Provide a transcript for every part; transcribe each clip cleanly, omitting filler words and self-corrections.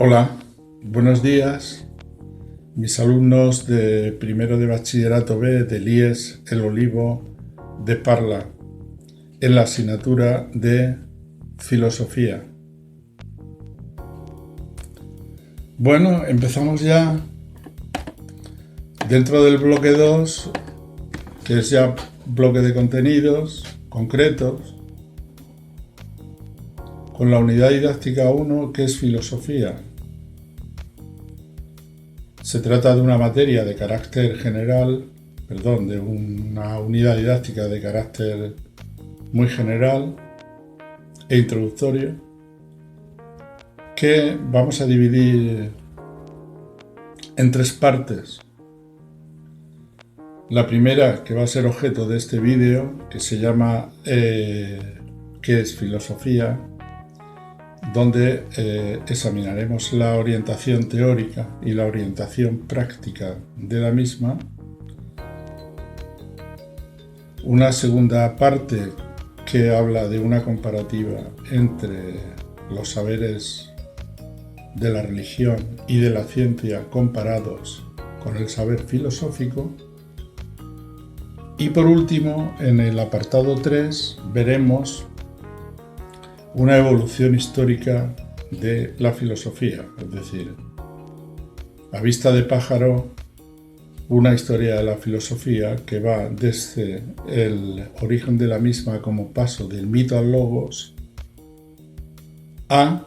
Hola, buenos días. Mis alumnos de primero de bachillerato B del IES El Olivo de Parla en la asignatura de filosofía. Bueno, empezamos ya dentro del bloque 2, que es ya bloque de contenidos concretos, con la unidad didáctica 1, que es filosofía. Se trata de una materia de carácter general, de una unidad didáctica de carácter muy general e introductorio, que vamos a dividir en 3 partes. La primera, que va a ser objeto de este vídeo, que se llama ¿qué es filosofía?, donde examinaremos la orientación teórica y la orientación práctica de la misma. Una segunda parte que habla de una comparativa entre los saberes de la religión y de la ciencia comparados con el saber filosófico. Y por último, en el apartado 3, veremos una evolución histórica de la filosofía, es decir, a vista de pájaro, una historia de la filosofía que va desde el origen de la misma como paso del mito al logos a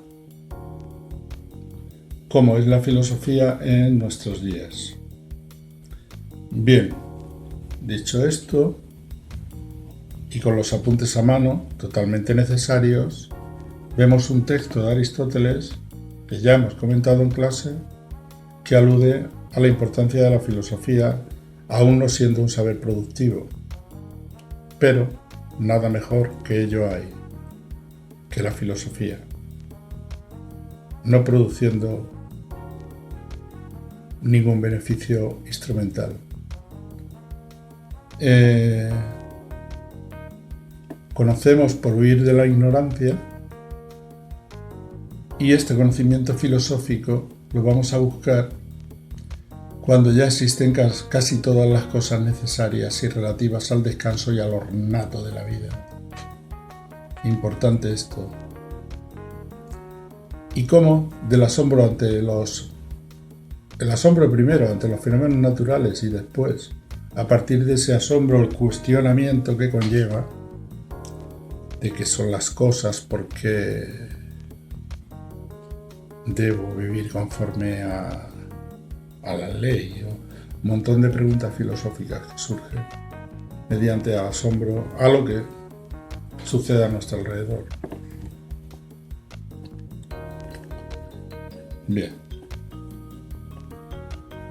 cómo es la filosofía en nuestros días. Bien, dicho esto, y con los apuntes a mano, totalmente necesarios, vemos un texto de Aristóteles, que ya hemos comentado en clase, que alude a la importancia de la filosofía, aún no siendo un saber productivo. Pero nada mejor que ello hay, que la filosofía, no produciendo ningún beneficio instrumental. Conocemos por huir de la ignorancia, y este conocimiento filosófico lo vamos a buscar cuando ya existen casi todas las cosas necesarias y relativas al descanso y al ornato de la vida. Importante esto. Y cómo del asombro el asombro primero ante los fenómenos naturales y después, a partir de ese asombro, el cuestionamiento que conlleva de qué son las cosas, por qué debo vivir conforme a la ley, un montón de preguntas filosóficas que surgen mediante el asombro a lo que sucede a nuestro alrededor. Bien.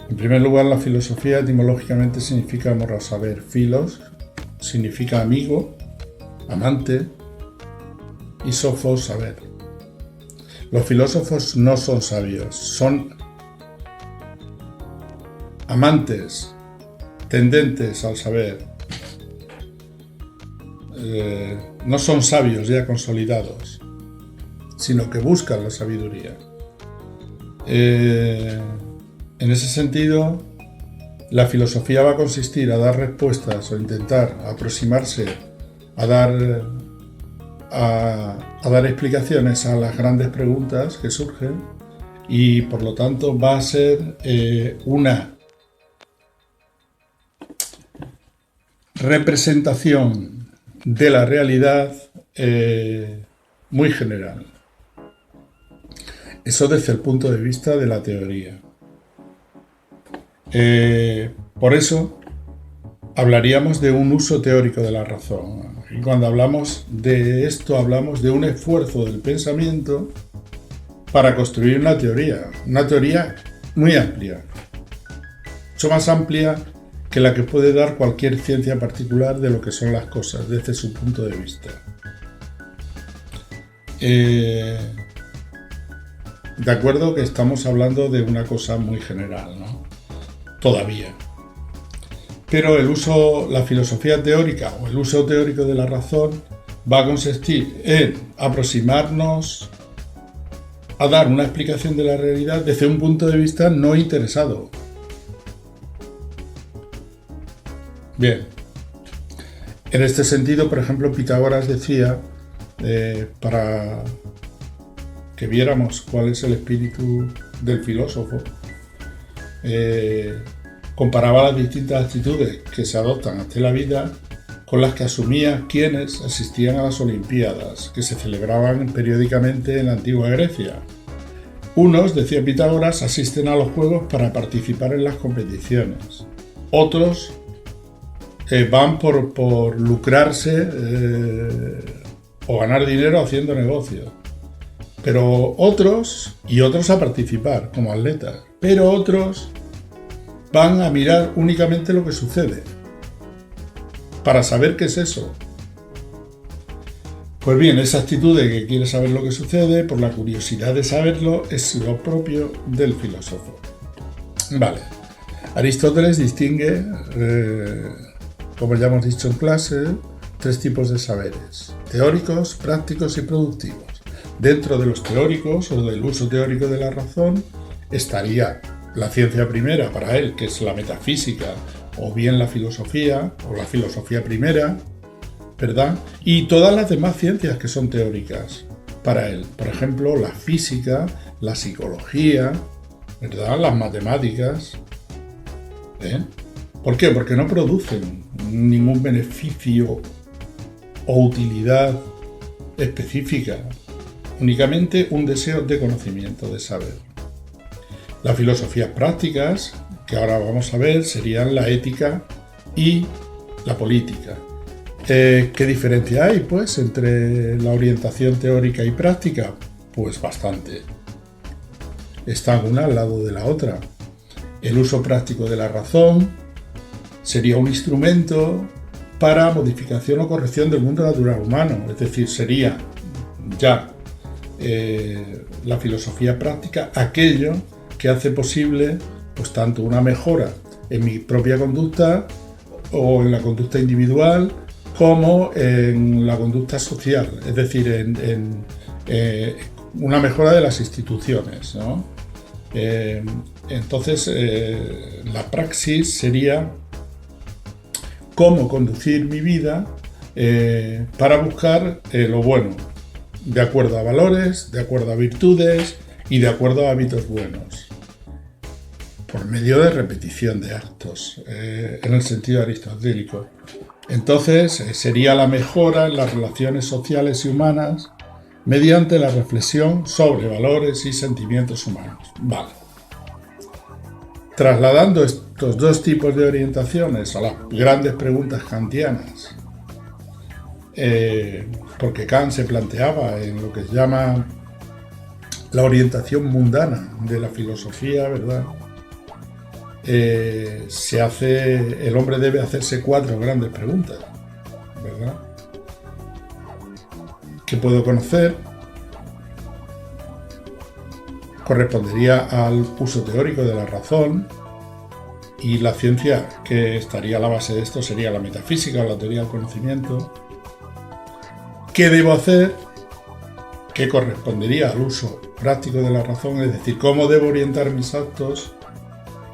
En primer lugar, la filosofía etimológicamente significa amor al saber. Filos significa amigo, amante, y sofos, saber. Los filósofos no son sabios, son amantes, tendentes al saber. No son sabios ya consolidados, sino que buscan la sabiduría. En ese sentido, la filosofía va a consistir a dar respuestas o intentar aproximarse a dar explicaciones a las grandes preguntas que surgen, y por lo tanto va a ser una representación de la realidad muy general. Eso desde el punto de vista de la teoría. Por eso hablaríamos de un uso teórico de la razón. Y cuando hablamos de esto, hablamos de un esfuerzo del pensamiento para construir una teoría muy amplia, mucho más amplia que la que puede dar cualquier ciencia particular de lo que son las cosas desde su punto de vista. De acuerdo que estamos hablando de una cosa muy general, ¿no? Todavía. Pero la filosofía teórica o el uso teórico de la razón va a consistir en aproximarnos a dar una explicación de la realidad desde un punto de vista no interesado. Bien, en este sentido, por ejemplo, Pitágoras decía, para que viéramos cuál es el espíritu del filósofo, comparaba las distintas actitudes que se adoptan ante la vida con las que asumía quienes asistían a las Olimpiadas, que se celebraban periódicamente en la antigua Grecia. Unos, decía Pitágoras, asisten a los juegos para participar en las competiciones. Otros van por lucrarse o ganar dinero haciendo negocios. Pero otros a participar como atletas. Pero otros van a mirar únicamente lo que sucede, para saber qué es eso. Pues bien, esa actitud de que quiere saber lo que sucede, por la curiosidad de saberlo, es lo propio del filósofo. Vale. Aristóteles distingue, como ya hemos dicho en clase, 3 tipos de saberes: teóricos, prácticos y productivos. Dentro de los teóricos, o del uso teórico de la razón, estaría la ciencia primera para él, que es la metafísica, o bien la filosofía, o la filosofía primera, ¿verdad? Y todas las demás ciencias que son teóricas para él. Por ejemplo, la física, la psicología, ¿verdad? Las matemáticas. ¿Por qué? Porque no producen ningún beneficio o utilidad específica, únicamente un deseo de conocimiento, de saber. Las filosofías prácticas, que ahora vamos a ver, serían la ética y la política. ¿Qué diferencia hay, pues, entre la orientación teórica y práctica? Pues bastante. Están una al lado de la otra. El uso práctico de la razón sería un instrumento para modificación o corrección del mundo natural humano. Es decir, sería ya la filosofía práctica aquello que hace posible, pues, tanto una mejora en mi propia conducta o en la conducta individual, como en la conducta social, es decir, en una mejora de las instituciones, ¿no? Entonces, la praxis sería cómo conducir mi vida para buscar lo bueno, de acuerdo a valores, de acuerdo a virtudes y de acuerdo a hábitos buenos, por medio de repetición de actos, en el sentido aristotélico. Entonces, sería la mejora en las relaciones sociales y humanas mediante la reflexión sobre valores y sentimientos humanos. Vale. Trasladando estos 2 tipos de orientaciones a las grandes preguntas kantianas, porque Kant se planteaba en lo que se llama la orientación mundana de la filosofía, ¿verdad? El hombre debe hacerse 4 grandes preguntas, ¿verdad? ¿Qué puedo conocer? Correspondería al uso teórico de la razón, y la ciencia que estaría a la base de esto sería la metafísica o la teoría del conocimiento. ¿Qué debo hacer? Que correspondería al uso práctico de la razón, es decir, cómo debo orientar mis actos.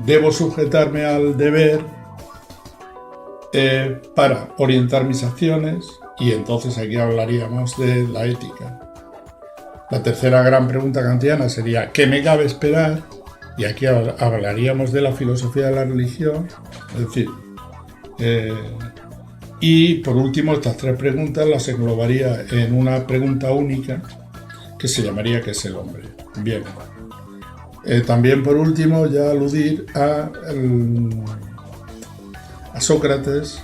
Debo sujetarme al deber para orientar mis acciones, y entonces aquí hablaríamos de la ética. La tercera gran pregunta kantiana sería ¿qué me cabe esperar? Y aquí hablaríamos de la filosofía de la religión, es decir, y por último estas 3 preguntas las englobaría en una pregunta única que se llamaría ¿qué es el hombre? Bien. También por último ya aludir a Sócrates,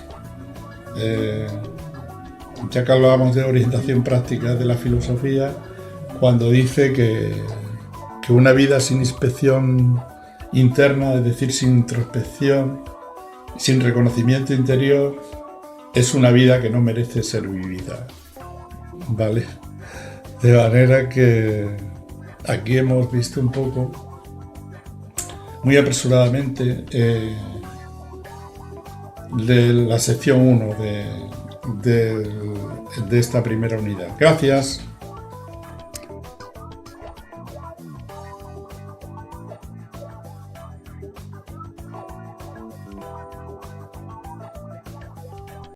ya que hablábamos de orientación práctica de la filosofía, cuando dice que una vida sin inspección interna, es decir, sin introspección, sin reconocimiento interior, es una vida que no merece ser vivida. ¿Vale? De manera que aquí hemos visto un poco, muy apresuradamente, de la sección 1 de esta primera unidad. Gracias.